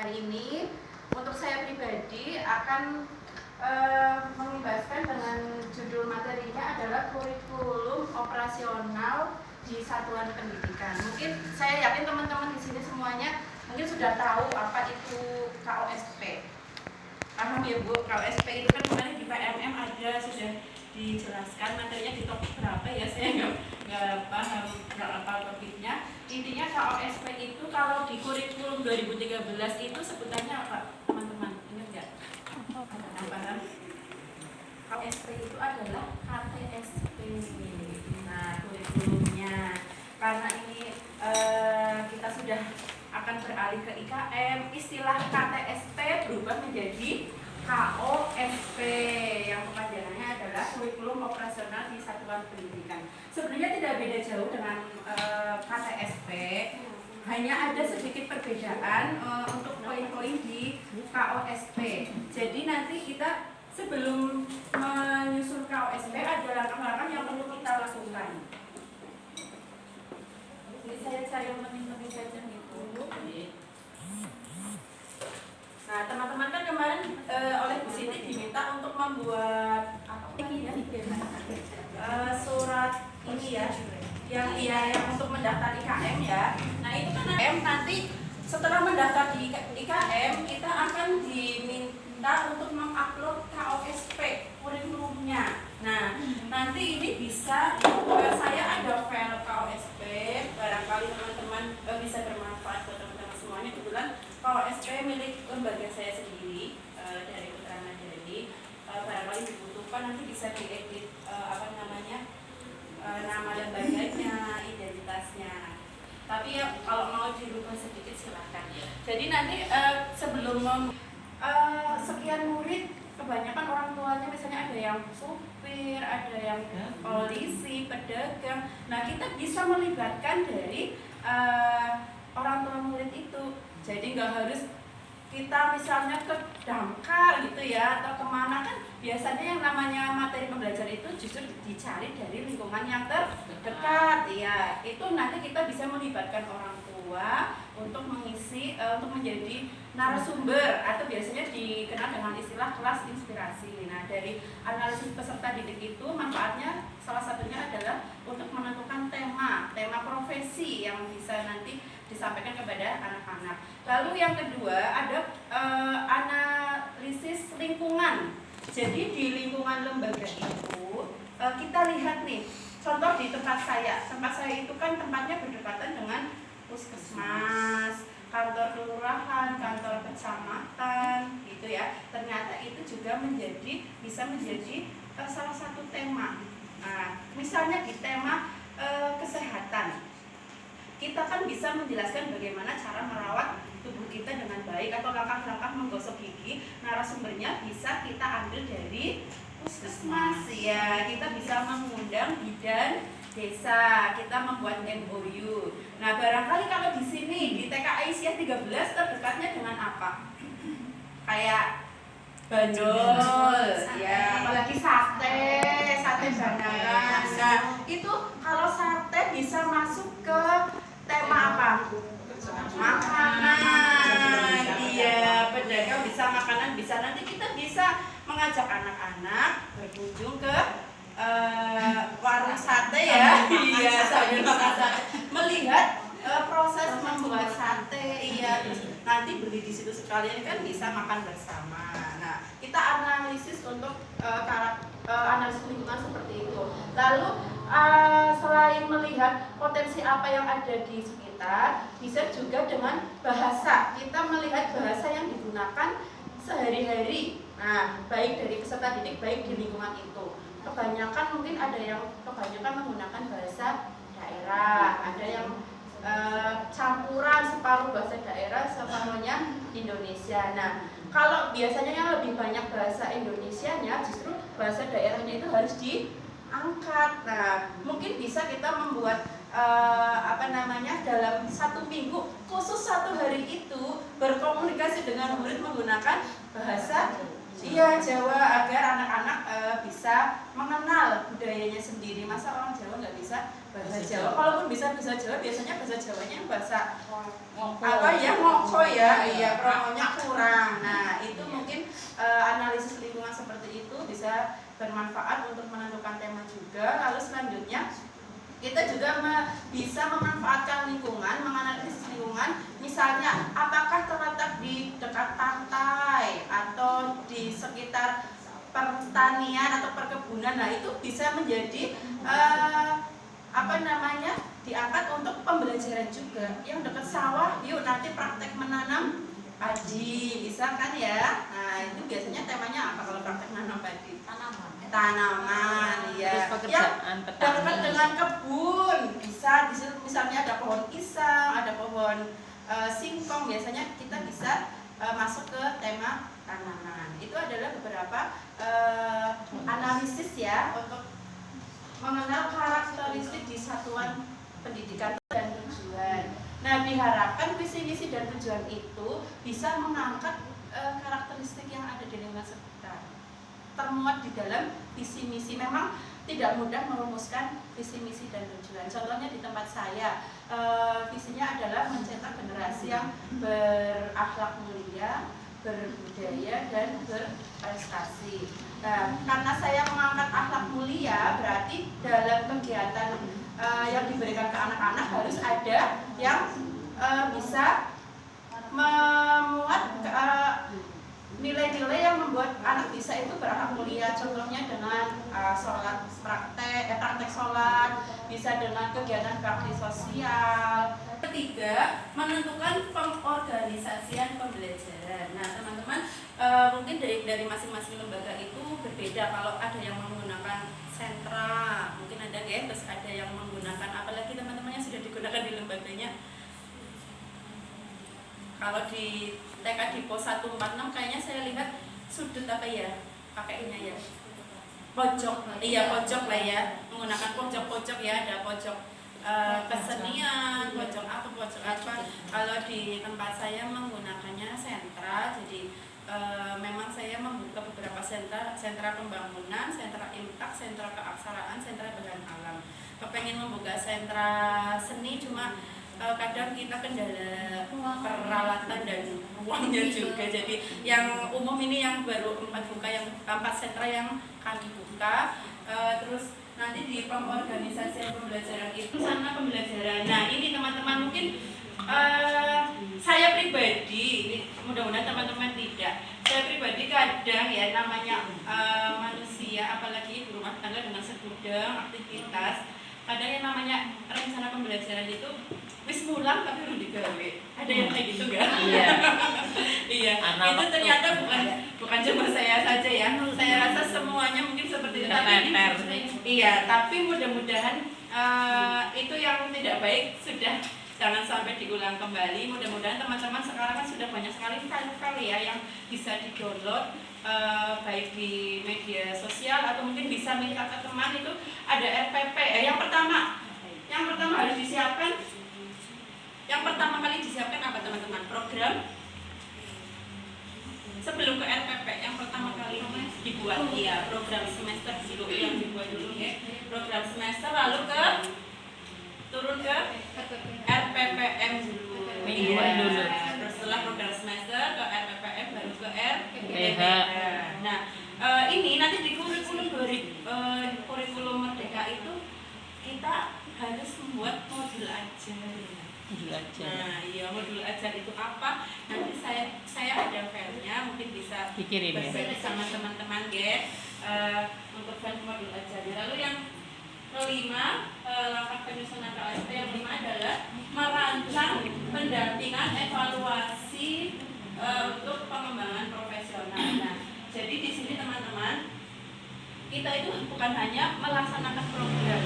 Hari ini untuk saya pribadi akan membahaskan dengan judul materinya adalah kurikulum operasional di satuan pendidikan. Mungkin saya yakin teman-teman di sini semuanya mungkin sudah tahu apa itu KOSP. Paham ya Bu, KOSP itu kan kemarin di PMM ada sudah dijelaskan materinya di topik berapa ya, saya nggak paham, nggak hafal topiknya. Intinya KOSP itu kalau di kurikulum 2013 itu sebutannya apa teman-teman, ingat nggak? Paham? KOSP itu adalah KTSP. Nah, kurikulumnya karena ini kita sudah akan beralih ke IKM, istilah KTSP berubah menjadi KOSP yang kepanjangannya adalah kurikulum operasional di satuan pendidikan. Sebenarnya tidak beda jauh dengan KTSP, hanya ada sedikit perbedaan untuk poin-poin di KOSP. Jadi nanti kita sebelum menyusun KOSP ada langkah-langkah yang perlu kita lakukan. Jadi saya cari menit-menit saja gitu. Nah, teman-teman kan kemarin oleh Bu Siti diminta untuk membuat apa ini ya? Surat ini ya, yang untuk mendaftar IKM ya. Nah, itu kan IKM nanti setelah mendaftar di IKM kita akan diminta untuk mengupload KOSP kurikulumnya. Nah, nanti ini bisa saya ada file KOSP, barangkali teman-teman bisa bermanfaat buat teman-teman semuanya. Kebetulan KOSP milik lembaga saya sendiri dari Putra Mandiri. Barangkali dibutuhkan nanti bisa diedit nama lembaganya, identitasnya. Tapi ya kalau mau dirubah sedikit silahkan. Jadi nanti sebelum sekian murid, kebanyakan orang tuanya misalnya ada yang supir, ada yang polisi, pedagang. Nah, kita bisa melibatkan dari orang tua murid itu. Jadi nggak harus kita misalnya ke damkar gitu ya, atau kemana, kan biasanya yang namanya materi pembelajaran itu justru dicari dari lingkungan yang terdekat ya. Itu nanti kita bisa melibatkan orang tua untuk mengisi, untuk menjadi narasumber, atau biasanya dikenal dengan istilah kelas inspirasi. Nah, dari analisis peserta didik itu manfaatnya salah satunya adalah untuk menentukan tema profesi yang bisa nanti disampaikan kepada anak-anak. Lalu yang kedua ada analisis lingkungan. Jadi di lingkungan lembaga itu kita lihat nih, contoh di tempat saya itu kan tempatnya berdekatan dengan puskesmas, kantor kelurahan, kantor kecamatan, gitu ya. Ternyata itu juga bisa menjadi salah satu tema. Nah, misalnya di tema kesehatan, kita kan bisa menjelaskan bagaimana cara merawat tubuh kita dengan baik atau langkah-langkah menggosok gigi. Narasumbernya bisa kita ambil dari puskesmas ya. Kita bisa mengundang bidan desa, kita membuat MOU. Nah, barangkali kalau di sini di TKI Aisyah 13 terdekatnya dengan apa? Kayak bandol, ya, apalagi sate Bandaran. Nah, itu kalau sate bisa masuk ke tema apa? Makanan. Iya, pedagang bisa makanan, bisa nanti kita bisa mengajak anak-anak berkunjung ke warung sate ya. Iya, sambil makan sate. Melihat proses membuat sate, iya, terus nanti beli di situ sekalian kan bisa makan bersama. Nah, kita analisis untuk analisis lingkungan seperti itu. Lalu selain melihat potensi apa yang ada di sekitar, bisa juga dengan bahasa. Kita melihat bahasa yang digunakan sehari-hari. Nah, baik dari peserta didik, baik di lingkungan itu. Kebanyakan mungkin ada yang menggunakan bahasa daerah, ada yang campuran separuh bahasa daerah, separuhnya Indonesia. Nah, kalau biasanya yang lebih banyak bahasa Indonesianya, justru bahasa daerahnya itu harus diangkat. Nah, mungkin bisa kita membuat dalam satu minggu khusus satu hari itu berkomunikasi dengan murid menggunakan bahasa Iya, Jawa, agar anak-anak bisa mengenal budayanya sendiri. Masa orang Jawa nggak bisa bahasa Jawa? Kalaupun bisa bahasa Jawa, biasanya bahasa Jawanya yang bahasa apa ya, ngoko ya, iya, promonya kurang. Nah, itu mungkin analisis lingkungan seperti itu bisa bermanfaat untuk menentukan tema juga. Lalu selanjutnya kita juga bisa memanfaatkan lingkungan, menganalisis lingkungan. Misalnya, apakah terletak di dekat pantai atau di sekitar pertanian atau perkebunan. Nah, itu bisa menjadi diangkat untuk pembelajaran juga. Yang dekat sawah, yuk nanti praktek menanam padi, bisa kan ya? Nah, itu biasanya temanya apa kalau praktek menanam padi? Tanaman, ya. Yang dekat dengan kebun, bisa di situ misalnya ada pohon pisang, ada pohon singkong, biasanya kita bisa masuk ke tema tanaman. Itu adalah beberapa analisis ya untuk mengenal karakteristik di satuan pendidikan dan tujuan. Nah, diharapkan visi misi dan tujuan itu bisa mengangkat karakteristik yang ada di lingkungan sekitar, termuat di dalam visi misi. Memang tidak mudah merumuskan visi misi dan tujuan. Contohnya di tempat saya, visinya adalah mencetak generasi yang berakhlak mulia, berbudaya, dan berprestasi. Nah, karena saya mengangkat akhlak mulia, berarti dalam kegiatan yang diberikan ke anak-anak harus ada yang bisa memuat nilai-nilai yang membuat anak bisa itu berakhlak mulia. Contohnya dengan sholat praktek sholat, bisa dengan kegiatan bakti sosial. Ketiga, menentukan pengorganisasian pembelajaran. Nah, teman-teman, mungkin dari masing-masing lembaga itu berbeda. Kalau ada yang menggunakan sentra, mungkin ada terus ada yang menggunakan, apalagi teman-teman yang sudah digunakan di lembaganya. Kalau di TK di pos 146 kayaknya saya lihat sudut apa ya pakainya ya, pojok, iya pojok lah ya, menggunakan pojok-pojok ya, ada pojok kesenian, pojok apa. Kalau di tempat saya menggunakannya sentra, jadi memang saya membuka beberapa sentra pembangunan, sentra imtak, sentra keaksaraan, sentra bahan alam. Kepengen membuka sentra seni, cuma kadang kita kendala peralatan dan uangnya juga. Jadi yang umum ini yang baru 4 sentra yang kami buka. Terus nanti di pengorganisasian pembelajaran itu sana pembelajaran. Nah, ini teman-teman mungkin saya pribadi, ini mudah-mudahan teman-teman tidak. Saya pribadi kadang ya namanya manusia, apalagi ibu rumah tangga dengan segudang aktivitas, kadang yang namanya rencana pembelajaran itu wis mulang tapi belum digawe. Ada yang kayak gitu enggak? Iya. Iya. Itu ternyata bukan cuma saya saja ya. Saya rasa semuanya mungkin seperti itu. Iya, tapi mudah-mudahan itu yang tidak baik sudah jangan sampai diulang kembali. Mudah-mudahan teman-teman sekarang kan sudah banyak sekali file-file ya yang bisa di-download, baik di media sosial atau mungkin bisa minta ke teman. Itu ada RPP. Yang pertama harus disiapkan. Yang pertama kali disiapkan apa teman-teman? Program. Sebelum ke RPP, yang pertama kali dibuat ya program semester dulu yang dibuat dulu ya. Program semester lalu turun ke RPPM dulu. Dulu. Setelah program semester ke RPPM baru ke RPH. Nah, ini nanti di kurikulum Merdeka itu kita harus membuat modul ajar. Nah, iya, modul ajar itu apa? Nanti saya ada filenya, mungkin bisa berbagi sama teman-teman untuk file modul ajar. Lalu yang kelima, langkah penyusunan KSP yang kelima adalah merancang pendampingan evaluasi untuk pengembangan profesional. Nah, jadi di sini teman-teman, kita itu bukan hanya melaksanakan program,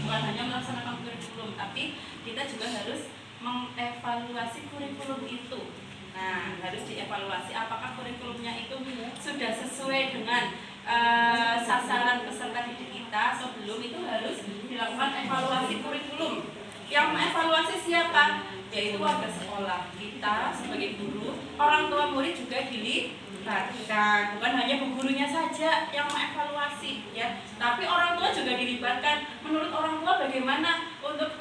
bukan hanya melaksanakan kurikulum, tapi kita juga harus mengevaluasi kurikulum itu. Nah, harus dievaluasi apakah kurikulumnya itu sudah sesuai dengan sasaran peserta didik kita atau belum. Itu harus dilakukan evaluasi kurikulum. Yang mengevaluasi siapa? Yaitu warga sekolah, kita sebagai guru, orang tua murid juga dilibatkan. dilibatkan, bukan hanya bu gurunya saja yang mengevaluasi ya, tapi orang tua juga dilibatkan. Menurut orang tua bagaimana untuk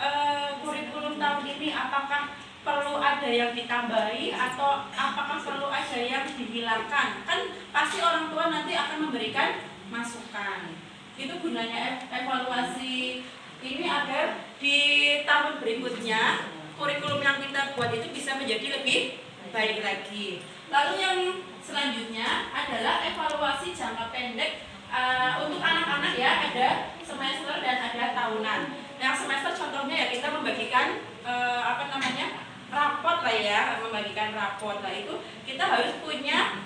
kurikulum tahun ini, apakah perlu ada yang ditambahi atau apakah perlu ada yang dihilangkan? Kan pasti orang tua nanti akan memberikan masukan. Itu gunanya evaluasi ini agar di tahun berikutnya kurikulum yang kita buat itu bisa menjadi lebih baik lagi. Lalu yang selanjutnya adalah evaluasi jangka pendek untuk anak-anak ya, ada semester dan ada tahunan. Yang semester contohnya ya kita membagikan rapot lah ya, membagikan rapot lah, itu kita harus punya